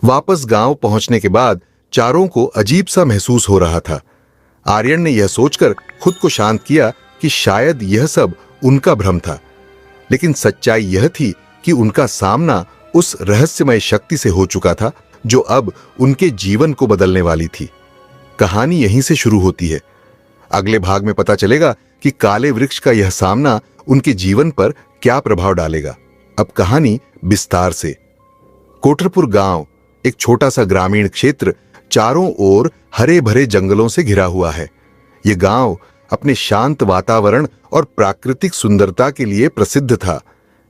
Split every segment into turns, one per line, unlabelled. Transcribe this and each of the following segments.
वापस गांव पहुंचने के बाद चारों को अजीब सा महसूस हो रहा था। आर्यन ने यह सोचकर खुद को शांत किया कि शायद यह सब उनका भ्रम था, लेकिन सच्चाई यह थी कि उनका सामना उस रहस्यमय शक्ति से हो चुका था जो अब उनके जीवन को बदलने वाली थी। कहानी यहीं से शुरू होती है। अगले भाग में पता चलेगा कि काले वृक्ष का यह सामना उनके जीवन पर क्या प्रभाव डालेगा। अब कहानी विस्तार से। कोटरपुर गांव एक छोटा सा ग्रामीण क्षेत्र, चारों ओर हरे भरे जंगलों से घिरा हुआ है। यह गांव अपने शांत वातावरण और प्राकृतिक सुंदरता के लिए प्रसिद्ध था,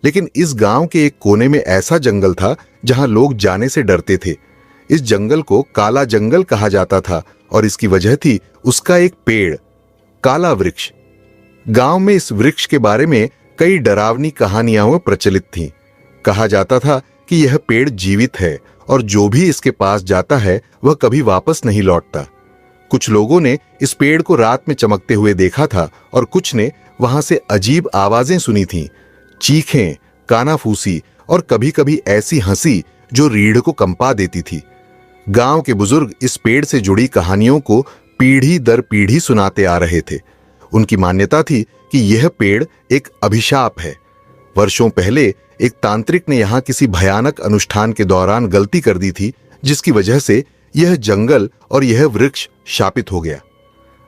लेकिन इस गांव के एक कोने में ऐसा जंगल था जहां लोग जाने से डरते थे। इस जंगल को काला जंगल कहा जाता था और इसकी वजह थी उसका एक पेड़, काला वृक्ष। गांव में इस वृक्ष के बारे में कई डरावनी कहानियां प्रचलित थीं। कहा जाता था कि यह पेड़ जीवित है और जो भी इसके पास जाता है वह कभी वापस नहीं लौटता। कुछ लोगों ने इस पेड़ को रात में चमकते हुए देखा था और कुछ ने वहां से अजीब आवाजें सुनी थीं, चीखें, कानाफूसी और कभी-कभी ऐसी हंसी जो रीढ़ को कंपा देती थी। गांव के बुजुर्ग इस पेड़ से जुड़ी कहानियों को पीढ़ी दर पीढ़ी सुनाते आ रहे थे। उनकी मान्यता थी कि यह पेड़ एक अभिशाप है। वर्षों पहले एक तांत्रिक ने यहां किसी भयानक अनुष्ठान के दौरान गलती कर दी थी, जिसकी वजह से यह जंगल और यह वृक्ष शापित हो गया।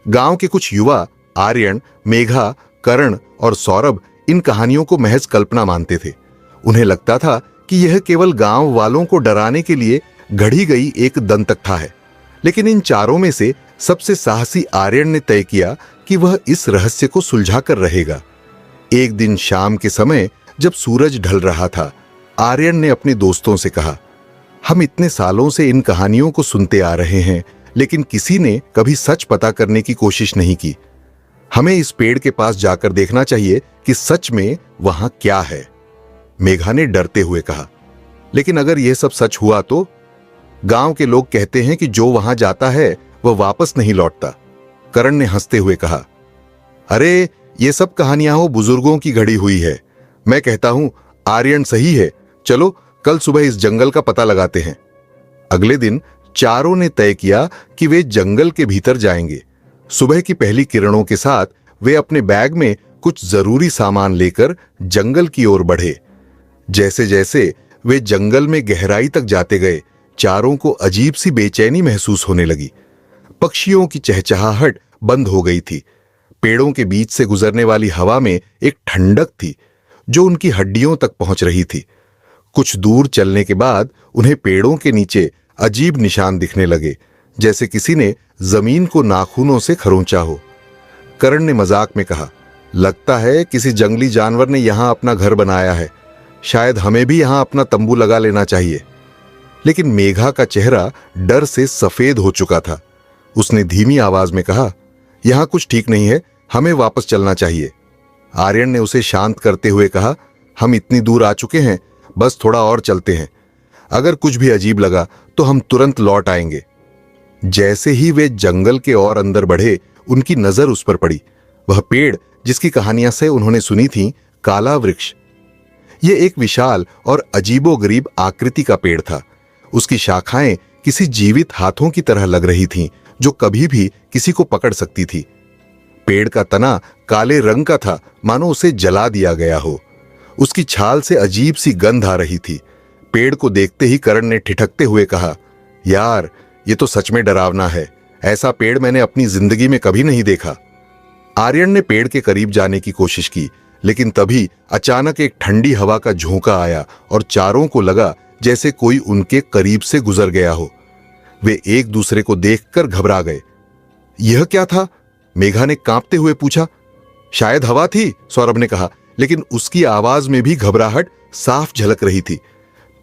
गांव के कुछ युवा आर्यन, मेघा, करण और सौरभ इन कहानियों को महज कल्पना मानते थे। उन्हें लगता था कि यह केवल गांव वालों को डराने के लिए गढ़ी गई एक दंतकथा है। लेकिन इन चारों में से सबसे साहसी आर्यन ने तय किया कि वह इस रहस्य को सुलझा कर रहेगा। एक दिन शाम के समय जब सूरज ढल रहा था, आर्यन ने अपने दोस्तों से कहा, हम इतने सालों से इन कहानियों को सुनते आ रहे हैं, लेकिन किसी ने कभी सच पता करने की कोशिश नहीं की। हमें इस पेड़ के पास जाकर देखना चाहिए कि सच में वहां क्या है। मेघा ने डरते हुए कहा, लेकिन अगर यह सब सच हुआ तो? गांव के लोग कहते हैं कि जो वहां जाता है वह वापस नहीं लौटता। करण ने हंसते हुए कहा, अरे ये सब कहानियां हो बुजुर्गों की घड़ी हुई है। मैं कहता हूं आर्यन सही है, चलो कल सुबह इस जंगल का पता लगाते हैं। अगले दिन चारों ने तय किया कि वे जंगल के भीतर जाएंगे। सुबह की पहली किरणों के साथ वे अपने बैग में कुछ जरूरी सामान लेकर जंगल की ओर बढ़े। जैसे जैसे वे जंगल में गहराई तक जाते गए, चारों को अजीब सी बेचैनी महसूस होने लगी। पक्षियों की चहचहाहट बंद हो गई थी। पेड़ों के बीच से गुजरने वाली हवा में एक ठंडक थी जो उनकी हड्डियों तक पहुंच रही थी। कुछ दूर चलने के बाद उन्हें पेड़ों के नीचे अजीब निशान दिखने लगे, जैसे किसी ने जमीन को नाखूनों से खरोंचा हो। करण ने मजाक में कहा, लगता है किसी जंगली जानवर ने यहां अपना घर बनाया है। शायद हमें भी यहां अपना तंबू लगा लेना चाहिए। लेकिन मेघा का चेहरा डर से सफेद हो चुका था। उसने धीमी आवाज में कहा, यहां कुछ ठीक नहीं है, हमें वापस चलना चाहिए। आर्यन ने उसे शांत करते हुए कहा, हम इतनी दूर आ चुके हैं, बस थोड़ा और चलते हैं। अगर कुछ भी अजीब लगा तो हम तुरंत लौट आएंगे। जैसे ही वे जंगल के और अंदर बढ़े, उनकी नजर उस पर पड़ी, वह पेड़ जिसकी कहानियां से उन्होंने सुनी थी, काला वृक्ष। यह एक विशाल और अजीबोगरीब आकृति का पेड़ था। उसकी शाखाएं किसी जीवित हाथों की तरह लग रही थीं, जो कभी भी किसी को पकड़ सकती थी। पेड़ का तना काले रंग का था, मानो उसे जला दिया गया हो। उसकी छाल से अजीब सी गंध आ रही थी। पेड़ को देखते ही करण ने ठिठकते हुए कहा, यार ये तो सच में डरावना है। ऐसा पेड़ मैंने अपनी जिंदगी में कभी नहीं देखा। आर्यन ने पेड़ के करीब जाने की कोशिश की, लेकिन तभी अचानक एक ठंडी हवा का झोंका आया और चारों को लगा जैसे कोई उनके करीब से गुजर गया हो। वे एक दूसरे को देखकर घबरा गए। यह क्या था? मेघा ने कांपते हुए पूछा। शायद हवा थी, सौरभ ने कहा, लेकिन उसकी आवाज में भी घबराहट साफ झलक रही थी।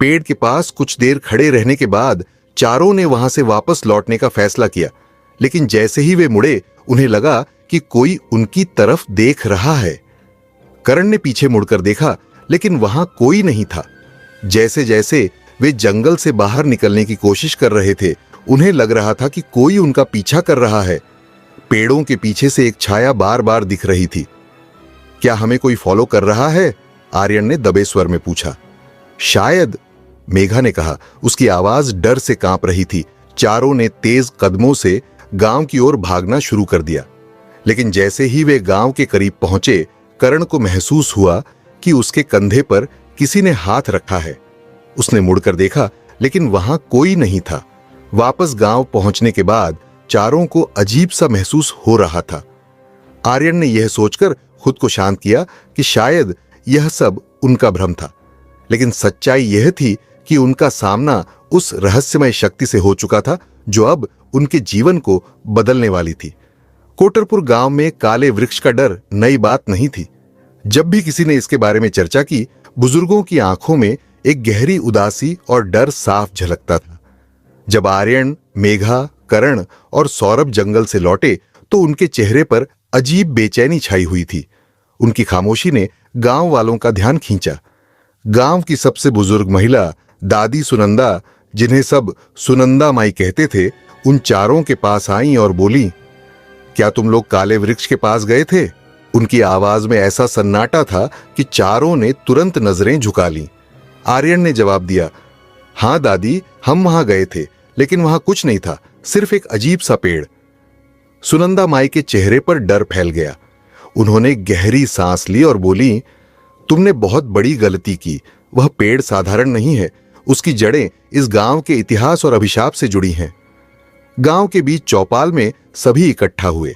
पेड़ के पास कुछ देर खड़े रहने के बाद चारों ने वहां से वापस लौटने का फैसला किया, लेकिन जैसे ही वे मुड़े, उन्हें लगा कि कोई उनकी तरफ देख रहा है। करण ने पीछे मुड़कर देखा, लेकिन वहां कोई नहीं था। जैसे जैसे वे जंगल से बाहर निकलने की कोशिश कर रहे थे, उन्हें लग रहा था कि कोई उनका पीछा कर रहा है। पेड़ों के पीछे से एक छाया बार बार दिख रही थी। क्या हमें कोई फॉलो कर रहा है? आर्यन ने दबे स्वर में पूछा। शायद, मेघा ने कहा। उसकी आवाज डर से कांप रही थी। चारों ने तेज कदमों से गांव की ओर भागना शुरू कर दिया। लेकिन जैसे ही वे गांव के करीब पहुंचे, करण को महसूस हुआ कि उसके कंधे पर किसी ने हाथ रखा है। उसने मुड़कर देखा, लेकिन वहां कोई नहीं था। वापस गांव पहुंचने के बाद चारों को अजीब सा महसूस हो रहा था। आर्यन ने यह सोचकर खुद को शांत किया कि शायद यह सब उनका भ्रम था। लेकिन सच्चाई यह थी कि उनका सामना उस रहस्यमय शक्ति से हो चुका था जो अब उनके जीवन को बदलने वाली थी। कोटरपुर गांव में काले वृक्ष का डर नई बात नहीं थी। जब भी किसी ने इसके बारे में चर्चा की, बुजुर्गों की आंखों में एक गहरी उदासी और डर साफ झलकता था। जब आर्यन, मेघा, करण और सौरभ जंगल से लौटे तो उनके चेहरे पर अजीब बेचैनी छाई हुई थी। उनकी खामोशी ने गांव वालों का ध्यान खींचा। गांव की सबसे बुजुर्ग महिला दादी सुनंदा, जिन्हें सब सुनंदा माई कहते थे, उन चारों के पास आईं और बोली, क्या तुम लोग काले वृक्ष के पास गए थे? उनकी आवाज में ऐसा सन्नाटा था कि चारों ने तुरंत नजरें झुका लीं। आर्यन ने जवाब दिया, हां दादी, हम वहां गए थे, लेकिन वहां कुछ नहीं था, सिर्फ एक अजीब सा पेड़। सुनंदा माई के चेहरे पर डर फैल गया। उन्होंने गहरी सांस ली और बोली, तुमने बहुत बड़ी गलती की। वह पेड़ साधारण नहीं है, उसकी जड़ें इस गांव के इतिहास और अभिशाप से जुड़ी हैं। गांव के बीच चौपाल में सभी इकट्ठा हुए।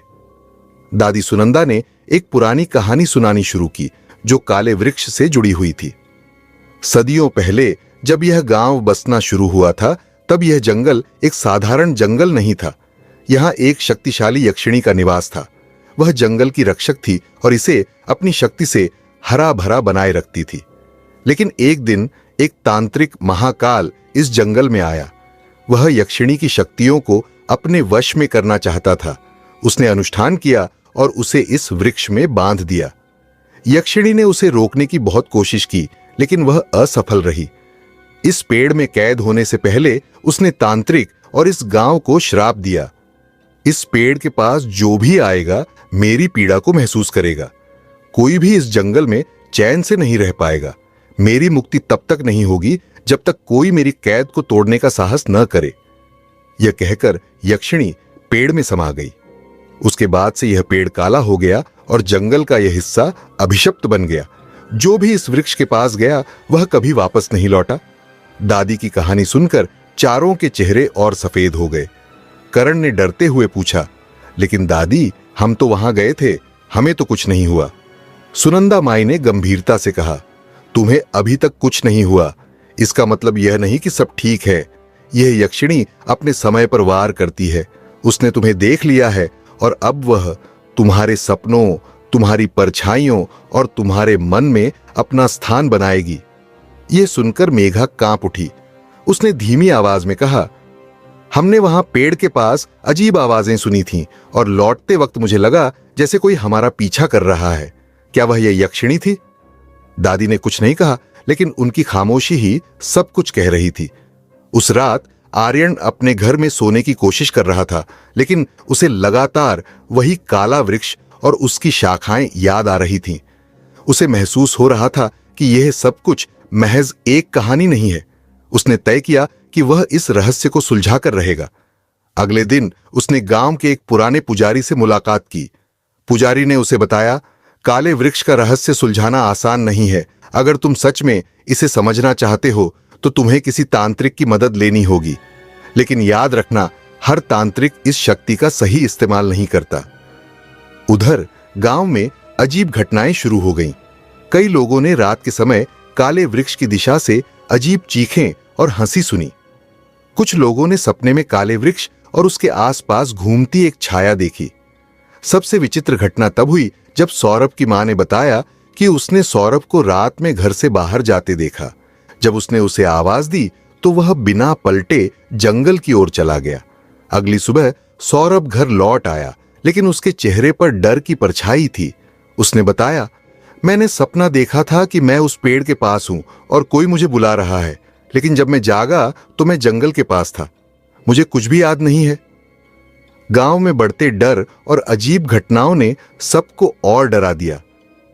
दादी सुनंदा ने एक पुरानी कहानी सुनानी शुरू की जो काले वृक्ष से जुड़ी हुई थी। सदियों पहले जब यह गांव बसना शुरू हुआ था, तब यह जंगल एक साधारण जंगल नहीं था। यहां एक शक्तिशाली यक्षिणी का निवास था। वह जंगल की रक्षक थी और इसे अपनी शक्ति से हरा भरा बनाए रखती थी। लेकिन एक दिन एक तांत्रिक महाकाल इस जंगल में आया। वह यक्षिणी की शक्तियों को अपने वश में करना चाहता था। उसने अनुष्ठान किया और उसे इस वृक्ष में बांध दिया। यक्षिणी ने उसे रोकने की बहुत कोशिश की, लेकिन वह असफल रही। इस पेड़ में कैद होने से पहले उसने तांत्रिक और इस गांव को श्राप दिया, इस पेड़ के पास जो भी आएगा मेरी पीड़ा को महसूस करेगा। कोई भी इस जंगल में चैन से नहीं रह पाएगा। मेरी मुक्ति तब तक नहीं होगी जब तक कोई मेरी कैद को तोड़ने का साहस न करे। यह कहकर यक्षिणी पेड़ में समा गई। उसके बाद से यह पेड़ काला हो गया और जंगल का यह हिस्सा अभिशप्त बन गया। जो भी इस वृक्ष के पास गया वह कभी वापस नहीं लौटा। दादी की कहानी सुनकर चारों के चेहरे और सफेद हो गए। करण ने डरते हुए पूछा, लेकिन दादी, हम तो वहां गए थे, हमें तो कुछ नहीं हुआ। सुनंदा माई ने गंभीरता से कहा, तुम्हें अभी तक कुछ नहीं हुआ, इसका मतलब यह नहीं कि सब ठीक है। यह यक्षिणी अपने समय पर वार करती है। उसने तुम्हें देख लिया है और अब वह तुम्हारे सपनों, तुम्हारी परछाइयों और तुम्हारे मन में अपना स्थान बनाएगी। यह सुनकर मेघा कांप उठी। उसने धीमी आवाज में कहा, हमने वहां पेड़ के पास अजीब आवाजें सुनी थीं और लौटते वक्त मुझे लगा जैसे कोई हमारा पीछा कर रहा है। क्या वह यह यक्षिणी थी? दादी ने कुछ नहीं कहा, लेकिन उनकी खामोशी ही सब कुछ कह रही थी। उस रात आर्यन अपने घर में सोने की कोशिश कर रहा था, लेकिन उसे लगातार वही काला वृक्ष और उसकी शाखाएं याद आ रही थीं। उसे महसूस हो रहा था कि यह सब कुछ महज एक कहानी नहीं है। उसने तय किया कि वह इस रहस्य को सुलझाकर रहेगा। अगले दिन उसने गांव के एक पुराने पुजारी से मुलाकात की। पुजारी ने उसे बताया, काले वृक्ष का रहस्य सुलझाना आसान नहीं है। अगर तुम सच में इसे समझना चाहते हो तो तुम्हें किसी तांत्रिक की मदद लेनी होगी। लेकिन याद रखना, हर तांत्रिक इस शक्ति का सही इस्तेमाल नहीं करता। उधर गांव में अजीब घटनाएं शुरू हो गईं। कई लोगों ने रात के समय काले वृक्ष की दिशा से अजीब चीखें और हंसी सुनी। कुछ लोगों ने सपने में काले वृक्ष और उसके आसपास घूमती एक छाया देखी। सबसे विचित्र घटना तब हुई जब सौरभ की मां ने बताया कि उसने सौरभ को रात में घर से बाहर जाते देखा। जब उसने उसे आवाज दी तो वह बिना पलटे जंगल की ओर चला गया। अगली सुबह सौरभ घर लौट आया, लेकिन उसके चेहरे पर डर की परछाई थी। उसने बताया, मैंने सपना देखा था कि मैं उस पेड़ के पास हूं और कोई मुझे बुला रहा है, लेकिन जब मैं जागा तो मैं जंगल के पास था। मुझे कुछ भी याद नहीं है। गांव में बढ़ते डर और अजीब घटनाओं ने सबको और डरा दिया।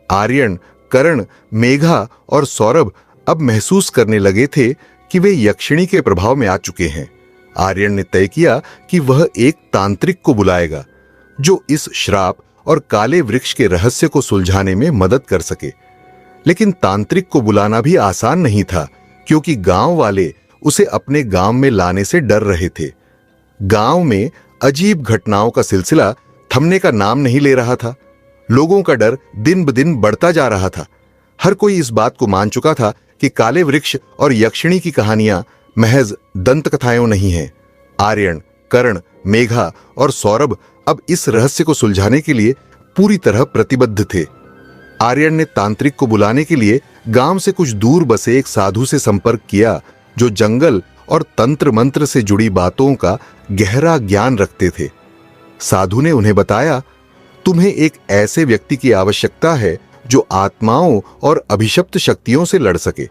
आर्यन, करण, मेघा और सौरभ अब महसूस करने लगे थे कि वे यक्षिणी के प्रभाव में आ चुके हैं। आर्यन ने तय किया कि वह एक तांत्रिक को बुलाएगा जो इस श्राप और काले वृक्ष के रहस्य को सुलझाने में मदद कर सके। लेकिन तांत्रिक को बुलाना भी आसान नहीं था, क्योंकि गांव वाले उसे अपने गांव में लाने से डर रहे थे। गांव में अजीब घटनाओं का सिलसिला थमने का नाम नहीं ले रहा था। लोगों का डर दिन ब दिन बढ़ता जा रहा था। हर कोई इस बात को मान चुका था कि काले वृक्ष और यक्षिणी की कहानियां महज दंत कथाएं नहीं हैं। आर्यन, कर्ण, मेघा और सौरभ अब इस रहस्य को सुलझाने के लिए पूरी तरह प्रतिबद्ध थे। आर्यन ने तांत्रिक को बुलाने के लिए गांव से कुछ दूर बसे एक साधु से संपर्क किया जो जंगल और तंत्र मंत्र से जुड़ी बातों का गहरा ज्ञान रखते थे। साधु ने उन्हें बताया, तुम्हें एक ऐसे व्यक्ति की आवश्यकता है जो आत्माओं और अभिशप्त शक्तियों से लड़ सके।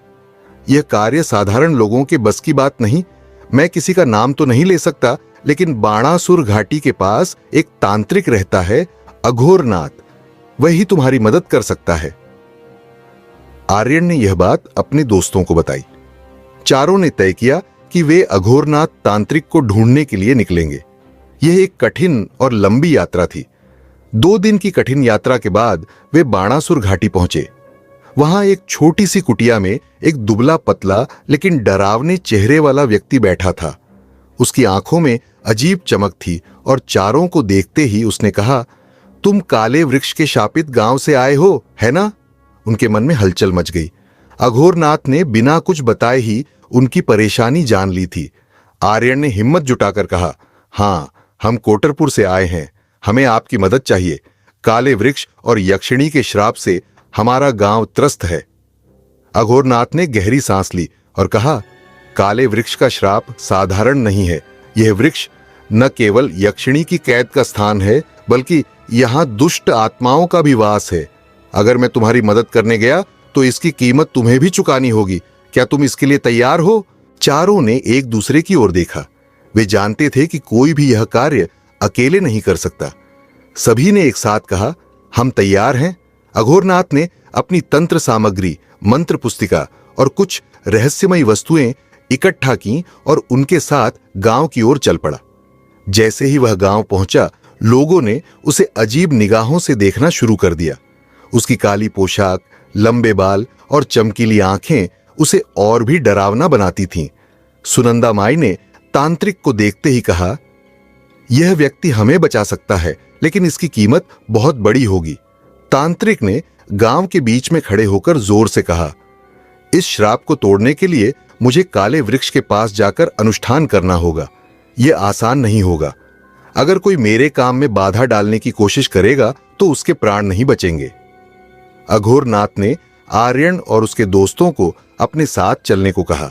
यह कार्य साधारण लोगों के बस की बात नहीं। मैं किसी का नाम तो नहीं ले सकता, लेकिन बाणासुर घाटी के पास एक तांत्रिक रहता है, अघोरनाथ। वही तुम्हारी मदद कर सकता है। आर्यन ने यह बात अपने दोस्तों को बताई। चारों ने तय किया कि वे अघोरनाथ तांत्रिक को ढूंढने के लिए निकलेंगे। यह एक कठिन और लंबी यात्रा थी। 2 दिन की कठिन यात्रा के बाद वे बाणासुर घाटी पहुंचे। वहां एक छोटी सी कुटिया में एक दुबला पतला लेकिन डरावने चेहरे वाला व्यक्ति बैठा था। उसकी आंखों में अजीब चमक थी और चारों को देखते ही उसने कहा, तुम काले वृक्ष के शापित गांव से आए हो, है ना? उनके मन में हलचल मच गई। अघोरनाथ ने बिना कुछ बताए ही उनकी परेशानी जान ली थी। आर्यन ने हिम्मत जुटाकर कहा, हाँ, हम कोटरपुर से आए हैं। हमें आपकी मदद चाहिए। काले वृक्ष और यक्षिणी के श्राप से हमारा गांव त्रस्त है। अघोरनाथ ने गहरी सांस ली और कहा, काले वृक्ष का श्राप साधारण नहीं है। यह वृक्ष न केवल यक्षिणी की कैद का स्थान है, बल्कि यहां दुष्ट आत्माओं का भी वास है। अगर मैं तुम्हारी मदद करने गया तो इसकी कीमत तुम्हें भी चुकानी होगी। क्या तुम इसके लिए तैयार हो? चारों ने एक दूसरे की ओर देखा। वे जानते थे कि कोई भी यह कार्य अकेले नहीं कर सकता। सभी ने एक साथ कहा, हम तैयार हैं। अघोरनाथ ने अपनी तंत्र सामग्री, मंत्र पुस्तिका और कुछ रहस्यमयी वस्तुएं इकट्ठा की और उनके साथ गांव की ओर चल पड़ा। जैसे ही वह गांव पहुंचा, लोगों ने उसे अजीब निगाहों से देखना शुरू कर दिया। उसकी काली पोशाक, लंबे बाल और चमकीली आंखें उसे और भी डरावना बनाती थीं। सुनंदा माई ने तांत्रिक को देखते ही कहा, यह व्यक्ति हमें बचा सकता है, लेकिन इसकी कीमत बहुत बड़ी होगी। तांत्रिक ने गांव के बीच में खड़े होकर जोर से कहा, इस श्राप को तोड़ने के लिए मुझे काले वृक्ष के पास जाकर अनुष्ठान करना होगा। यह आसान नहीं होगा। अगर कोई मेरे काम में बाधा डालने की कोशिश करेगा तो उसके प्राण नहीं बचेंगे। अघोरनाथ ने आर्यन और उसके दोस्तों को अपने साथ चलने को कहा।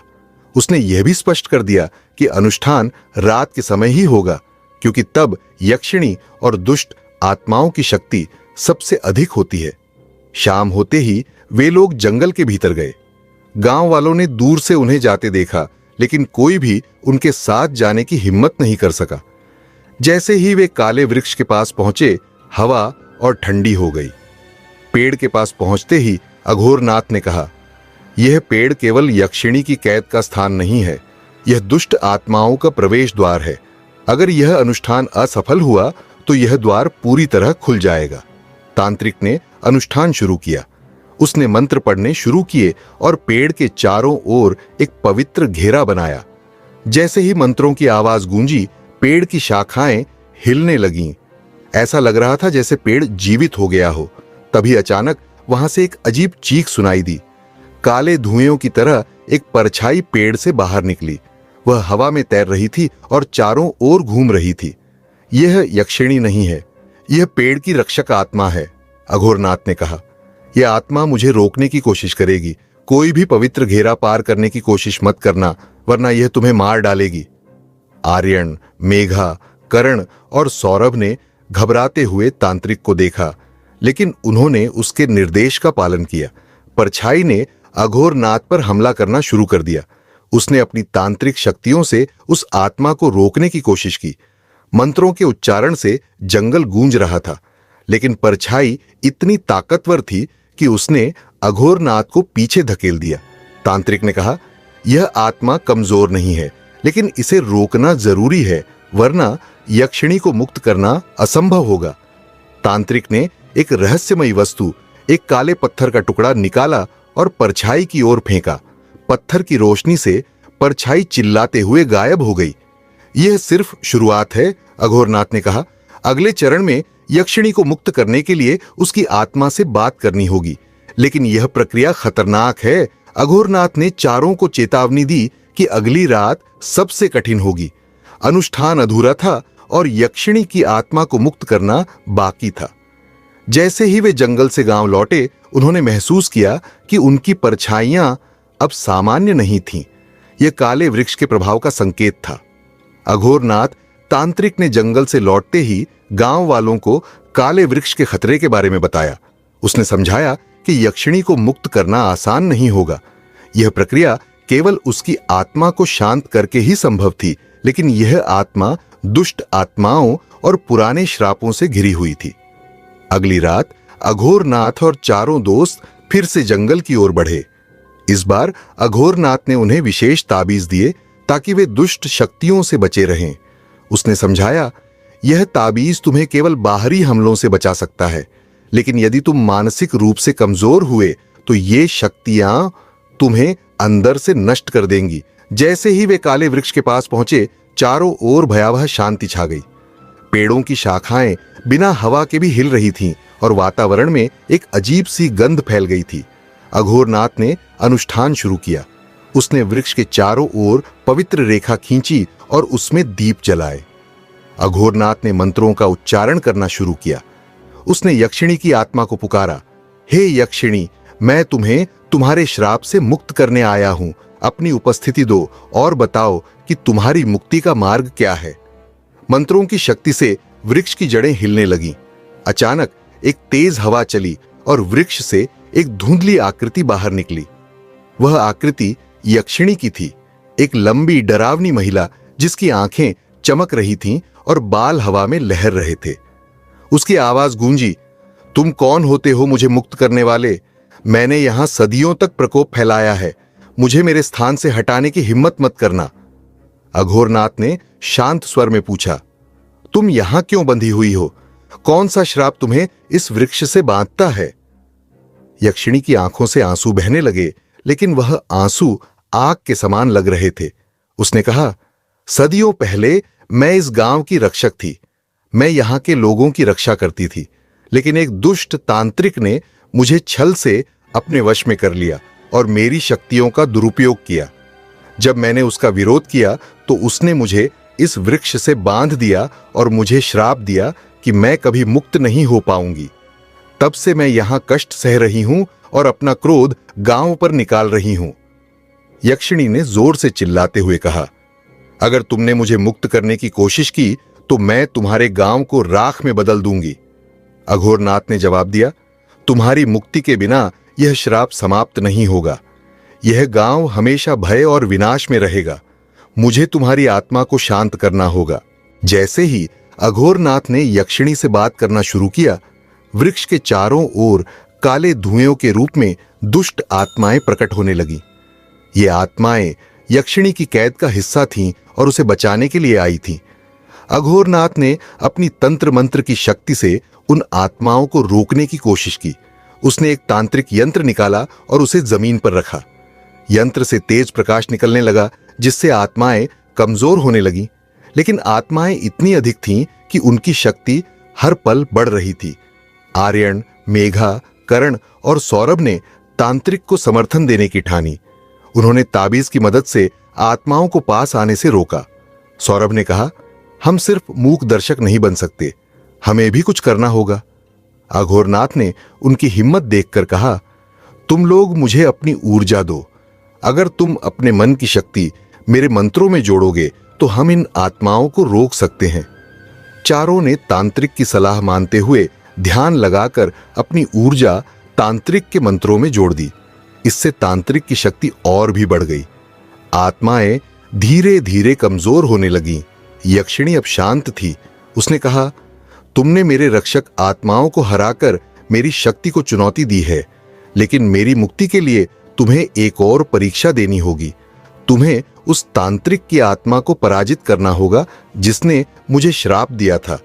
उसने यह भी स्पष्ट कर दिया कि अनुष्ठान रात के समय ही होगा, क्योंकि तब यक्षिणी और दुष्ट आत्माओं की शक्ति सबसे अधिक होती है। शाम होते ही वे लोग जंगल के भीतर गए। गांव वालों ने दूर से उन्हें जाते देखा, लेकिन कोई भी उनके साथ जाने की हिम्मत नहीं कर सका। जैसे ही वे काले वृक्ष के पास पहुंचे, हवा और ठंडी हो गई। पेड़ के पास पहुंचते ही अघोरनाथ ने कहा, यह पेड़ केवल यक्षिणी की कैद का स्थान नहीं है, यह दुष्ट आत्माओं का प्रवेश द्वार है। अगर यह अनुष्ठान असफल हुआ तो यह द्वार पूरी तरह खुल जाएगा। तांत्रिक ने अनुष्ठान शुरू किया। उसने मंत्र पढ़ने शुरू किए और पेड़ के चारों ओर एक पवित्र घेरा बनाया। जैसे ही मंत्रों की आवाज गूंजी, पेड़ की शाखाएं हिलने लगीं। ऐसा लग रहा था जैसे पेड़ जीवित हो गया हो। तभी अचानक वहां से एक अजीब चीख सुनाई दी। काले धुएं की तरह एक परछाई पेड़ से बाहर निकली। वह हवा में तैर रही थी और चारों ओर घूम रही थी। यह यक्षिणी नहीं है, यह पेड़ की रक्षक आत्मा है, अघोरनाथ ने कहा। यह आत्मा मुझे रोकने की कोशिश करेगी। कोई भी पवित्र घेरा पार करने की कोशिश मत करना, वरना यह तुम्हें मार डालेगी। आर्यन, मेघा, कर्ण और सौरभ ने घबराते हुए तांत्रिक को देखा, लेकिन उन्होंने उसके निर्देश का पालन किया। परछाई ने अघोरनाथ पर हमला करना शुरू कर दिया। उसने अपनी तांत्रिक शक्तियों से उस आत्मा को रोकने की कोशिश की। मंत्रों के उच्चारण से जंगल गूंज रहा था, लेकिन परछाई इतनी ताकतवर थी कि उसने अघोरनाथ को पीछे धकेल दिया। तांत्रिक ने कहा, यह आत्मा कमजोर नहीं है, लेकिन इसे रोकना जरूरी है, वरना यक्षिणी को मुक्त करना असंभव होगा। तांत्रिक ने एक रहस्यमयी वस्तु, एक काले पत्थर का टुकड़ा निकाला और परछाई की ओर फेंका। पत्थर की रोशनी से परछाई चिल्लाते हुए गायब हो गई। यह सिर्फ शुरुआत है, अघोरनाथ ने कहा। अगले चरण में यक्षिणी को मुक्त करने के लिए उसकी आत्मा से बात करनी होगी, लेकिन यह प्रक्रिया खतरनाक है। अघोरनाथ ने चारों को चेतावनी दी कि अगली रात सबसे कठिन होगी। अनुष्ठान अधूरा था और यक्षिणी की आत्मा को मुक्त करना बाकी था। जैसे ही वे जंगल से गांव लौटे, उन्होंने महसूस किया कि उनकी परछाइयां अब सामान्य नहीं थीं। यह काले वृक्ष के प्रभाव का संकेत था। अघोरनाथ तांत्रिक ने जंगल से लौटते ही गांव वालों को काले वृक्ष के खतरे के बारे में बताया। उसने समझाया कि यक्षिणी को मुक्त करना आसान नहीं होगा। यह प्रक्रिया केवल उसकी आत्मा को शांत करके ही संभव थी, लेकिन यह आत्मा दुष्ट आत्माओं और पुराने श्रापों से घिरी हुई थी। अगली रात अघोरनाथ और चारों दोस्त फिर से जंगल की ओर बढ़े। इस बार अघोरनाथ ने उन्हें विशेष ताबीज दिए ताकि वे दुष्ट शक्तियों से बचे रहें। उसने समझाया, यह ताबीज तुम्हें केवल बाहरी हमलों से बचा सकता है, लेकिन यदि तुम मानसिक रूप से कमजोर हुए तो ये शक्तियां तुम्हें अंदर से नष्ट कर देंगी। जैसे ही वे काले वृक्ष के पास पहुंचे, चारों ओर भयावह शांति छा गई। पेड़ों की शाखाएं बिना हवा के भी हिल रही थीं और वातावरण में एक अजीब सी गंध फैल गई थी। अघोरनाथ ने अनुष्ठान शुरू किया। उसने वृक्ष के चारों ओर पवित्र रेखा खींची और उसमें दीप जलाए। अघोरनाथ ने मंत्रों का उच्चारण करना शुरू किया। उसने यक्षिणी की आत्मा को पुकारा, हे यक्षिणी, मैं तुम्हें तुम्हारे श्राप से मुक्त करने आया हूं। अपनी उपस्थिति दो और बताओ कि तुम्हारी मुक्ति का मार्ग क्या है। मंत्रों की शक्ति से वृक्ष की जड़ें हिलने लगीं। अचानक एक तेज हवा चली और वृक्ष से एक धुंधली आकृति बाहर निकली। वह आकृति यक्षिणी की थी, एक लंबी डरावनी महिला जिसकी आंखें चमक रही थीं और बाल हवा में लहर रहे थे। उसकी आवाज गूंजी, तुम कौन होते हो मुझे मुक्त करने वाले? मैंने यहां सदियों तक प्रकोप फैलाया है। मुझे मेरे स्थान से हटाने की हिम्मत मत करना। अघोरनाथ ने शांत स्वर में पूछा, तुम यहां क्यों बंधी हुई हो? कौन सा श्राप तुम्हें इस वृक्ष से बांधता है? यक्षिणी की आंखों से आंसू बहने लगे, लेकिन वह आंसू आग के समान लग रहे थे। उसने कहा, सदियों पहले मैं इस गांव की रक्षक थी। मैं यहां के लोगों की रक्षा करती थी, लेकिन एक दुष्ट तांत्रिक ने मुझे छल से अपने वश में कर लिया और मेरी शक्तियों का दुरुपयोग किया। जब मैंने उसका विरोध किया तो उसने मुझे इस वृक्ष से बांध दिया और मुझे श्राप दिया कि मैं कभी मुक्त नहीं हो पाऊंगी। तब से मैं यहां कष्ट सह रही हूं और अपना क्रोध गांव पर निकाल रही हूं। यक्षिणी ने जोर से चिल्लाते हुए कहा, अगर तुमने मुझे मुक्त करने की कोशिश की तो मैं तुम्हारे गांव को राख में बदल दूंगी। अघोरनाथ ने जवाब दिया, तुम्हारी मुक्ति के बिना यह श्राप समाप्त नहीं होगा। यह गांव हमेशा भय और विनाश में रहेगा। मुझे तुम्हारी आत्मा को शांत करना होगा। जैसे ही अघोरनाथ ने यक्षिणी से बात करना शुरू किया, वृक्ष के चारों ओर काले धुएं के रूप में दुष्ट आत्माएं प्रकट होने लगीं। ये आत्माएं यक्षिणी की कैद का हिस्सा थीं और उसे बचाने के लिए आई थीं। अघोरनाथ ने अपनी तंत्र मंत्र की शक्ति से उन आत्माओं को रोकने की कोशिश की। उसने एक तांत्रिक यंत्र निकाला और उसे जमीन पर रखा। यंत्र से तेज प्रकाश निकलने लगा, जिससे आत्माएं कमजोर होने लगीं। लेकिन आत्माएं इतनी अधिक थीं कि उनकी शक्ति हर पल बढ़ रही थी। आर्यन, मेघा, कर्ण और सौरभ ने तांत्रिक को समर्थन देने की ठानी। उन्होंने ताबीज की मदद से आत्माओं को पास आने से रोका। सौरभ ने कहा, हम सिर्फ मूक दर्शक नहीं बन सकते, हमें भी कुछ करना होगा। अघोरनाथ ने उनकी हिम्मत देखकर कहा, तुम लोग मुझे अपनी ऊर्जा दो। अगर तुम अपने मन की शक्ति मेरे मंत्रों में जोड़ोगे तो हम इन आत्माओं को रोक सकते हैं। चारों ने तांत्रिक की सलाह मानते हुए ध्यान लगाकर अपनी ऊर्जा तांत्रिक के मंत्रों में जोड़ दी। इससे तांत्रिक की शक्ति और भी बढ़ गई। आत्माएं धीरे धीरे कमजोर होने लगीं। यक्षिणी अब शांत थी। उसने कहा, तुमने मेरे रक्षक आत्माओं को हराकर मेरी शक्ति को चुनौती दी है, लेकिन मेरी मुक्ति के लिए तुम्हें एक और परीक्षा देनी होगी। तुम्हें उस तांत्रिक की आत्मा को पराजित करना होगा जिसने मुझे श्राप दिया था।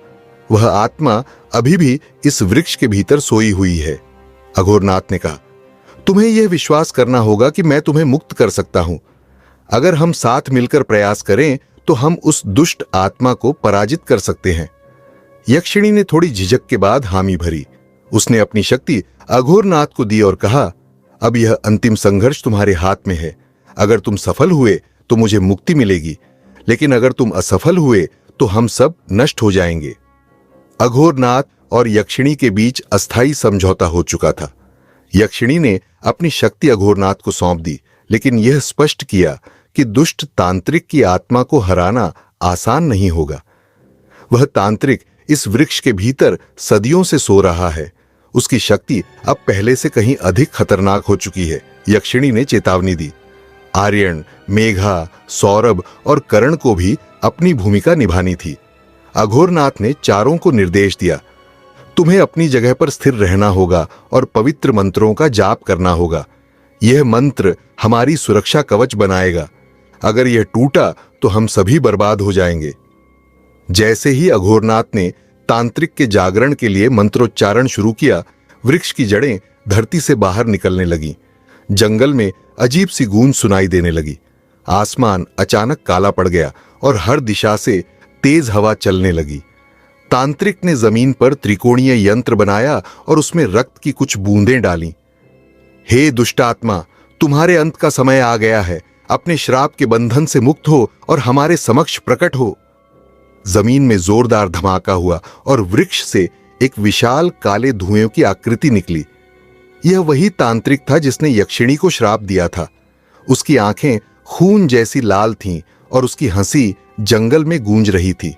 वह आत्मा अभी भी इस वृक्ष के भीतर सोई हुई है। अघोरनाथ ने कहा, तुम्हें यह विश्वास करना होगा कि मैं तुम्हें मुक्त कर सकता हूं। अगर हम साथ मिलकर प्रयास करें तो हम उस दुष्ट आत्मा को पराजित कर सकते हैं। यक्षिणी ने थोड़ी झिझक के बाद हामी भरी। उसने अपनी शक्ति अघोरनाथ को दी और कहा, अब यह अंतिम संघर्ष तुम्हारे हाथ में है। अगर तुम सफल हुए तो मुझे मुक्ति मिलेगी, लेकिन अगर तुम असफल हुए तो हम सब नष्ट हो जाएंगे। अघोरनाथ और यक्षिणी के बीच अस्थायी समझौता हो चुका था। यक्षिणी ने अपनी शक्ति अघोरनाथ को सौंप दी, लेकिन यह स्पष्ट किया कि दुष्ट तांत्रिक की आत्मा को हराना आसान नहीं होगा। वह तांत्रिक इस वृक्ष के भीतर सदियों से सो रहा है। उसकी शक्ति अब पहले से कहीं अधिक खतरनाक हो चुकी है। यक्षिणी ने चेतावनी दी। आर्यन, मेघा, सौरभ और करण को भी अपनी भूमिका निभानी थी। अघोरनाथ ने चारों को निर्देश दिया, तुम्हें अपनी जगह पर स्थिर रहना होगा और पवित्र मंत्रों का जाप करना होगा। यह मंत्र हमारी सुरक्षा कवच बनाएगा। अगर यह टूटा तो हम सभी बर्बाद हो जाएंगे। जैसे ही अघोरनाथ ने तांत्रिक के जागरण के लिए मंत्रोच्चारण शुरू किया, वृक्ष की जड़ें धरती से बाहर निकलने लगीं। जंगल में अजीब सी गूंज सुनाई देने लगी। आसमान अचानक काला पड़ गया और हर दिशा से तेज हवा चलने लगी। तांत्रिक ने जमीन पर त्रिकोणीय यंत्र बनाया और उसमें रक्त की कुछ बूंदें डालीं। हे दुष्टात्मा, तुम्हारे अंत का समय आ गया है। अपने श्राप के बंधन से मुक्त हो और हमारे समक्ष प्रकट हो। जमीन में जोरदार धमाका हुआ और वृक्ष से एक विशाल काले धुएं की आकृति निकली। यह वही तांत्रिक था जिसने यक्षिणी को श्राप दिया था। उसकी आंखें खून जैसी लाल थीं और उसकी हंसी जंगल में गूंज रही थी।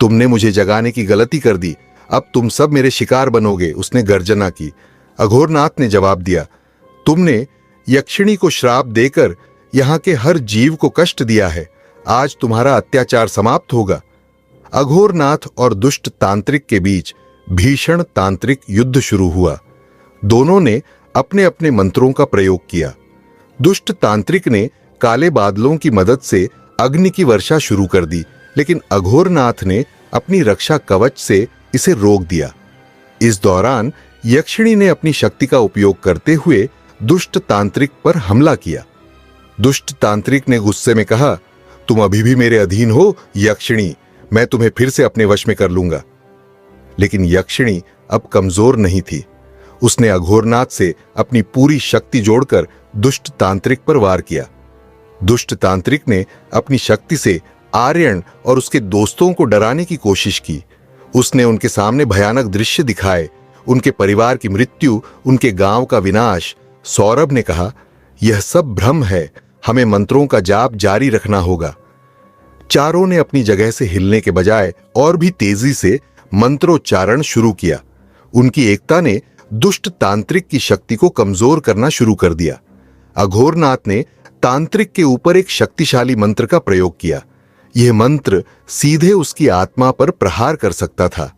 तुमने मुझे जगाने की गलती कर दी। अब तुम सब मेरे शिकार बनोगे, उसने गर्जना की। अघोरनाथ ने जवाब दिया, तुमने यक्षिणी को श्राप देकर यहां के हर जीव को कष्ट दिया है। आज तुम्हारा अत्याचार समाप्त होगा। अघोरनाथ और दुष्ट तांत्रिक के बीच भीषण तांत्रिक युद्ध शुरू हुआ। दोनों ने अपने अपने मंत्रों का प्रयोग किया। दुष्ट तांत्रिक ने काले बादलों की मदद से अग्नि की वर्षा शुरू कर दी, लेकिन अघोरनाथ ने अपनी रक्षा कवच से इसे रोक दिया। इस दौरान यक्षिणी ने अपनी शक्ति का उपयोग करते हुए दुष्ट तांत्रिक पर हमला किया। दुष्ट तांत्रिक ने गुस्से में कहा, तुम अभी भी मेरे अधीन हो यक्षिणी, मैं तुम्हें फिर से अपने वश में कर लूंगा। लेकिन यक्षिणी अब कमजोर नहीं थी। उसने अघोरनाथ से अपनी पूरी शक्ति जोड़कर दुष्ट तांत्रिक पर वार किया। दुष्ट तांत्रिक ने अपनी शक्ति से आर्यन और उसके दोस्तों को डराने की कोशिश की। उसने उनके सामने भयानक दृश्य दिखाए, उनके परिवार की मृत्यु, उनके गांव का विनाश। सौरभ ने कहा, यह सब भ्रम है, हमें मंत्रों का जाप जारी रखना होगा। चारों ने अपनी जगह से हिलने के बजाय और भी तेजी से मंत्रोच्चारण शुरू किया। उनकी एकता ने दुष्ट तांत्रिक की शक्ति को कमजोर करना शुरू कर दिया। अघोरनाथ ने तांत्रिक के ऊपर एक शक्तिशाली मंत्र का प्रयोग किया। यह मंत्र सीधे उसकी आत्मा पर प्रहार कर सकता था।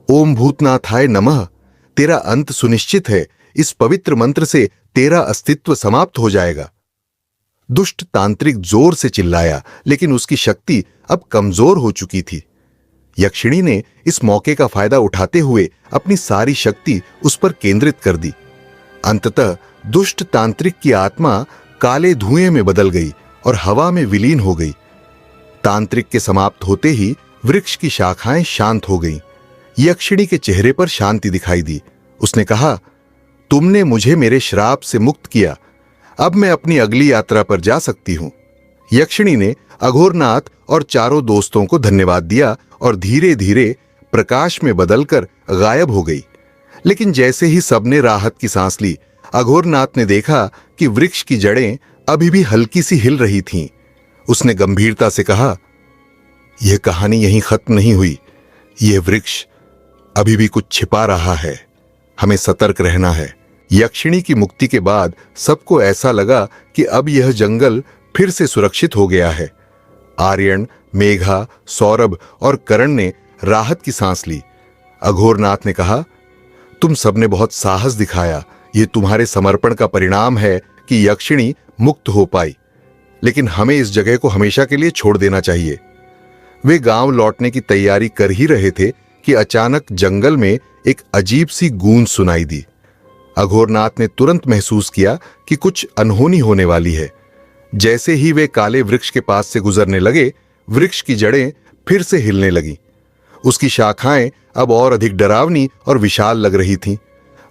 ओम भूतनाथाय नमः, तेरा अंत सुनिश्चित है। इस पवित्र मंत्र से तेरा अस्तित्व समाप्त हो जाएगा। दुष्ट तांत्रिक जोर से चिल्लाया, लेकिन उसकी शक्ति अब कमजोर हो चुकी थी। यक्षिणी ने इस मौके का फायदा उठाते हुए अपनी सारी शक्ति उस पर केंद्रित कर दी। अंततः दुष्ट तांत्रिक की आत्मा काले धुएं में बदल गई और हवा में विलीन हो गई। तांत्रिक के समाप्त होते ही वृक्ष की शाखाएं शांत हो गईं। यक्षिणी के चेहरे पर शांति दिखाई दी। उसने कहा, तुमने मुझे मेरे श्राप से मुक्त किया। अब मैं अपनी अगली यात्रा पर जा सकती हूं। यक्षिणी ने अघोरनाथ और चारों दोस्तों को धन्यवाद दिया और धीरे धीरे प्रकाश में बदलकर गायब हो गई। लेकिन जैसे ही सबने राहत की सांस ली, अघोरनाथ ने देखा कि वृक्ष की जड़ें अभी भी हल्की सी हिल रही थीं। उसने गंभीरता से कहा, यह कहानी यहीं खत्म नहीं हुई। यह वृक्ष अभी भी कुछ छिपा रहा है। हमें सतर्क रहना है। यक्षिणी की मुक्ति के बाद सबको ऐसा लगा कि अब यह जंगल फिर से सुरक्षित हो गया है। आर्यन, मेघा, सौरभ और करण ने राहत की सांस ली। अघोरनाथ ने कहा, तुम सबने बहुत साहस दिखाया। यह तुम्हारे समर्पण का परिणाम है कि यक्षिणी मुक्त हो पाई। लेकिन हमें इस जगह को हमेशा के लिए छोड़ देना चाहिए। वे गांव लौटने की तैयारी कर ही रहे थे कि अचानक जंगल में एक अजीब सी गूंज सुनाई दी। अघोरनाथ ने तुरंत महसूस किया कि कुछ अनहोनी होने वाली है। जैसे ही वे काले वृक्ष के पास से गुजरने लगे, वृक्ष की जड़ें फिर से हिलने लगीं। उसकी शाखाएं अब और अधिक डरावनी और विशाल लग रही थीं।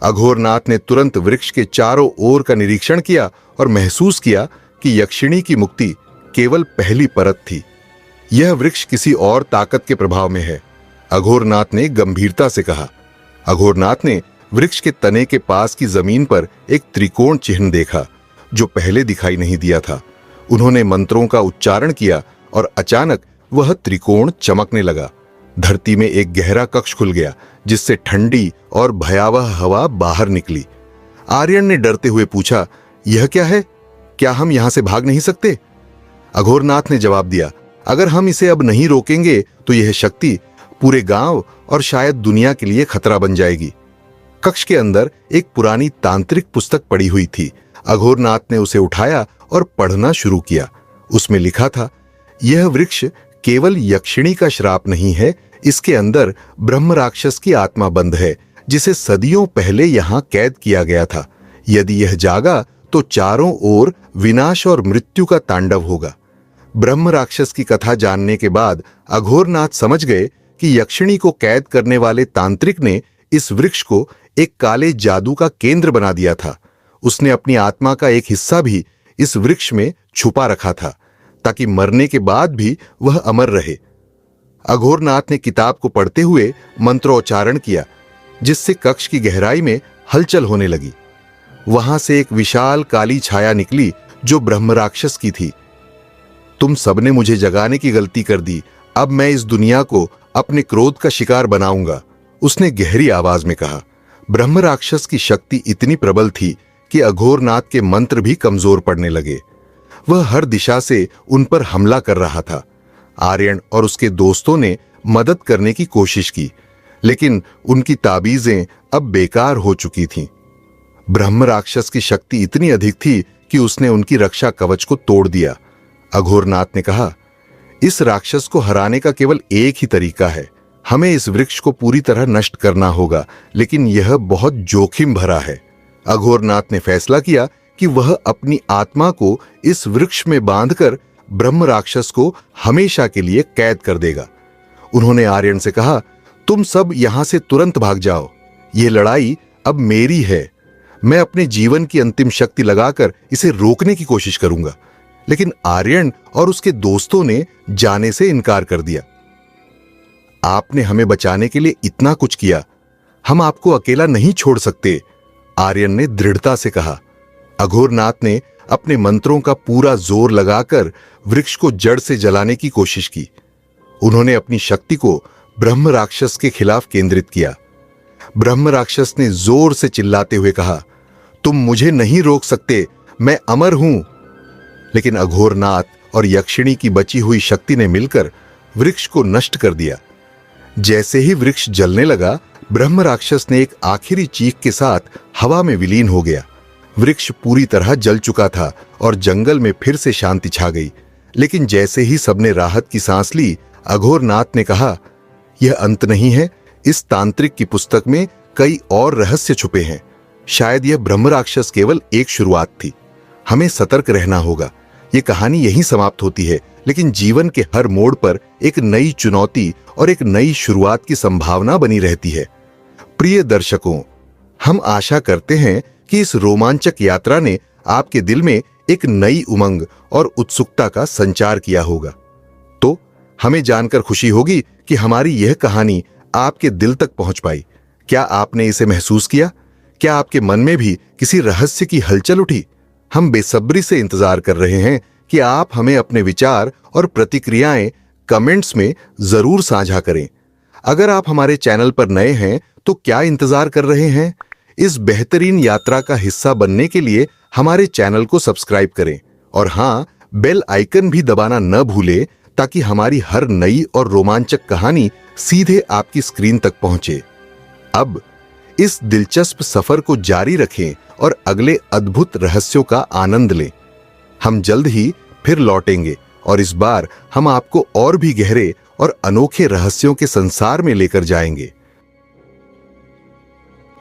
अघोरनाथ ने तुरंत वृक्ष के चारों ओर का निरीक्षण किया और महसूस किया कि यक्षिणी की मुक्ति केवल पहली परत थी। यह वृक्ष किसी और ताकत के प्रभाव में है, अघोरनाथ ने गंभीरता से कहा। अघोरनाथ ने वृक्ष के तने के पास की जमीन पर एक त्रिकोण चिन्ह देखा जो पहले दिखाई नहीं दिया था। उन्होंने मंत्रों का उच्चारण किया और अचानक वह त्रिकोण चमकने लगा। धरती में एक गहरा कक्ष खुल गया जिससे ठंडी और भयावह हवा बाहर निकली। आर्यन ने डरते हुए पूछा, यह क्या है? क्या हम यहां से भाग नहीं सकते? अघोरनाथ ने जवाब दिया, अगर हम इसे अब नहीं रोकेंगे तो यह शक्ति पूरे गांव और शायद दुनिया के लिए खतरा बन जाएगी। कक्ष के अंदर एक पुरानी तांत्रिक पुस्तक पड़ी हुई थी। अघोरनाथ ने उसे उठाया और पढ़ना शुरू किया। उसमें लिखा था, यह वृक्ष केवल यक्षिणी का श्राप नहीं है, इसके अंदर ब्रह्म राक्षस की आत्मा बंद है जिसे सदियों पहले यहां कैद किया गया था। यदि यह जागा तो चारों ओर विनाश और मृत्यु का तांडव होगा। ब्रह्म राक्षस की कथा जानने के बाद अघोरनाथ समझ गए कि यक्षिणी को कैद करने वाले तांत्रिक ने इस वृक्ष को एक काले जादू का केंद्र बना दिया था। उसने अपनी आत्मा का एक हिस्सा भी इस वृक्ष में छुपा रखा था ताकि मरने के बाद भी वह अमर रहे। अघोरनाथ ने किताब को पढ़ते हुए मंत्रोच्चारण किया जिससे कक्ष की गहराई में हलचल होने लगी। वहां से एक विशाल काली छाया निकली जो ब्रह्म राक्षस की थी। तुम सबने मुझे जगाने की गलती कर दी, अब मैं इस दुनिया को अपने क्रोध का शिकार बनाऊंगा, उसने गहरी आवाज में कहा। ब्रह्म राक्षस की शक्ति इतनी प्रबल थी कि अघोरनाथ के मंत्र भी कमजोर पड़ने लगे। वह हर दिशा से उन पर हमला कर रहा था। आर्यन और उसके दोस्तों ने मदद करने की कोशिश की, लेकिन उनकी ताबीजें अब बेकार हो चुकी थीं। ब्रह्म राक्षस की शक्ति इतनी अधिक थी कि उसने उनकी रक्षा कवच को तोड़ दिया। अघोरनाथ ने कहा, इस राक्षस को हराने का केवल एक ही तरीका है, हमें इस वृक्ष को पूरी तरह नष्ट करना होगा, लेकिन यह बहुत जोखिम भरा है। अघोरनाथ ने फैसला किया कि वह अपनी आत्मा को इस वृक्ष में बांधकर ब्रह्म राक्षस को हमेशा के लिए कैद कर देगा। उन्होंने आर्यन से कहा, तुम सब यहां से तुरंत भाग जाओ, यह लड़ाई अब मेरी है। मैं अपने जीवन की अंतिम शक्ति लगाकर इसे रोकने की कोशिश करूंगा। लेकिन आर्यन और उसके दोस्तों ने जाने से इनकार कर दिया। आपने हमें बचाने के लिए इतना कुछ किया, हम आपको अकेला नहीं छोड़ सकते, आर्यन ने दृढ़ता से कहा। अघोरनाथ ने अपने मंत्रों का पूरा जोर लगाकर वृक्ष को जड़ से जलाने की कोशिश की। उन्होंने अपनी शक्ति को ब्रह्म राक्षस के खिलाफ केंद्रित किया। ब्रह्म राक्षस ने जोर से चिल्लाते हुए कहा, तुम मुझे नहीं रोक सकते, मैं अमर हूं। लेकिन अघोरनाथ और यक्षिणी की बची हुई शक्ति ने मिलकर वृक्ष को नष्ट कर दिया। जैसे ही वृक्ष जलने लगा, ब्रह्म राक्षस ने एक आखिरी चीख के साथ हवा में विलीन हो गया। वृक्ष पूरी तरह जल चुका था और जंगल में फिर से शांति छा गई। लेकिन जैसे ही सबने राहत की सांस ली, अघोरनाथ ने कहा, यह अंत नहीं है, इस तांत्रिक की पुस्तक में कई और रहस्य छुपे हैं। शायद यह ब्रह्म राक्षस केवल एक शुरुआत थी। हमें सतर्क रहना होगा। यह कहानी यहीं समाप्त होती है, लेकिन जीवन के हर मोड़ पर एक नई चुनौती और एक नई शुरुआत की संभावना बनी रहती है। प्रिय दर्शकों, हम आशा करते हैं कि इस रोमांचक यात्रा ने आपके दिल में एक नई उमंग और उत्सुकता का संचार किया होगा। तो हमें जानकर खुशी होगी कि हमारी यह कहानी आपके दिल तक पहुंच पाई। क्या आपने इसे महसूस किया? क्या आपके मन में भी किसी रहस्य की हलचल उठी? हम बेसब्री से इंतजार कर रहे हैं कि आप हमें अपने विचार और प्रतिक्रियाएं कमेंट्स में जरूर साझा करें। अगर आप हमारे चैनल पर नए हैं तो क्या इंतजार कर रहे हैं? इस बेहतरीन यात्रा का हिस्सा बनने के लिए हमारे चैनल को सब्सक्राइब करें और हाँ, बेल आइकन भी दबाना न भूलें ताकि हमारी हर नई और रोमांचक कहानी सीधे आपकी स्क्रीन तक पहुंचे। अब इस दिलचस्प सफर को जारी रखें और अगले अद्भुत रहस्यों का आनंद लें। हम जल्द ही फिर लौटेंगे और इस बार हम आपको और भी गहरे और अनोखे रहस्यों के संसार में लेकर जाएंगे।